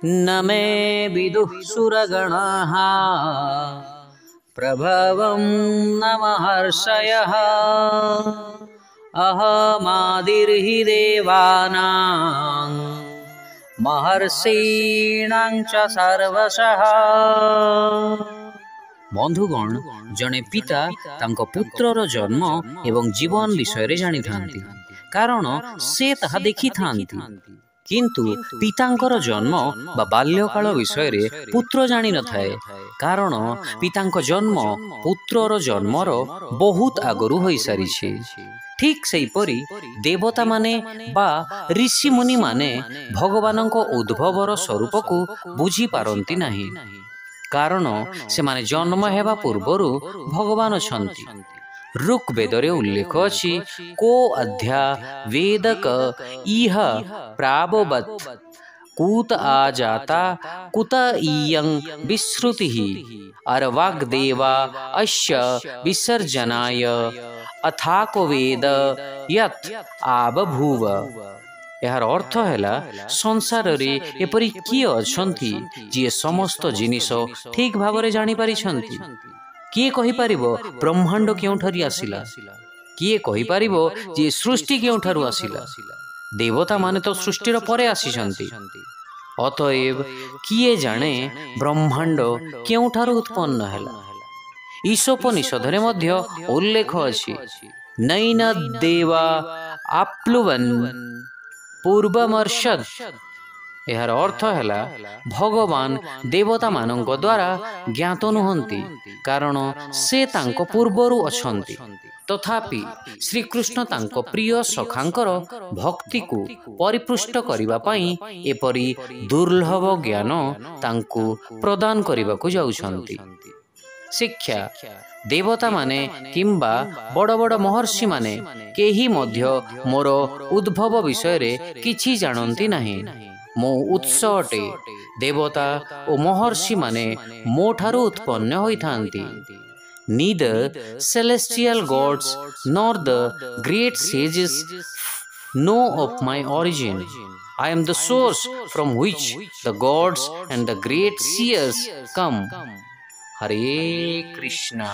न मे विदुः सुरगणाः प्रभवं न महर्षयः अहमादिर्हि देवानां महर्षीणां च सर्वशः। बंधुगण, जने पिता तांको पुत्रर जन्म एवं जीवन विषय जानी थांती, कारण से ताहा देखी थांती। किंतु पितांकर जन्म बा बाल्यकाल विषय रे पुत्र जानी न थाए, कारण पितांको जन्म पुत्रर जन्मर बहुत आगरु होई सारिछे। ठीक सेही परी देवता माने बा ऋषि मुनि माने भगवानंको उद्भवर स्वरूप को बुझी पारंती नाही, कारण से माने जन्म हेबा पूर्वरु भगवान छंती। ऋग्वेदरे उल्लेख अछि, को अध्या वेदक इह प्राववत् कूत आजाता कुत इयं विश्रुतिः अर्वाग्देवा अस्य विसर्जनाय अथाको वेद यत् आबभूव। यार अर्थ है संसार रे एपरी किए अछंती जे समस्त जिनिस ठीक भाव रे जानी पारि छंती। किए कहि परिबो ब्रह्मांड केउठारी आसिला, किए कहि परिबो जे सृष्टि केउठारु आसिला। देवता माने तो सृष्टिर परे आसिछंती, अतएव किए जाने ब्रह्मांड केउठारु उत्पन्न हैला। ईशोपनिषदरे मध्य उल्लेख अछि, नैन देवा आप्लुवन् पूर्वमर्षद। यार अर्थ है भगवान देवता मानक द्वारा ज्ञात नुहंती, कारण से तांको पूर्वरु अछंती। तथापि श्रीकृष्ण तांको प्रिय सखांकर भक्ति को परिपुष्ट करिबा पई एपरी दुर्लभ ज्ञान तांको प्रदान करिबा को जाउछंती। शिक्षा देवता माने किंबा बड़ बड़ महर्षि माने केही मध्य मोर उद्भव विषय रे किछि जानती नाही। मो उत्स अटे, देवता ओ महर्षि माने मो ठारू उत्पन्न होई थांती। Neither celestial gods nor the great sages know of my origin. I am the source from which the gods and the great seers come. Hare Krishna.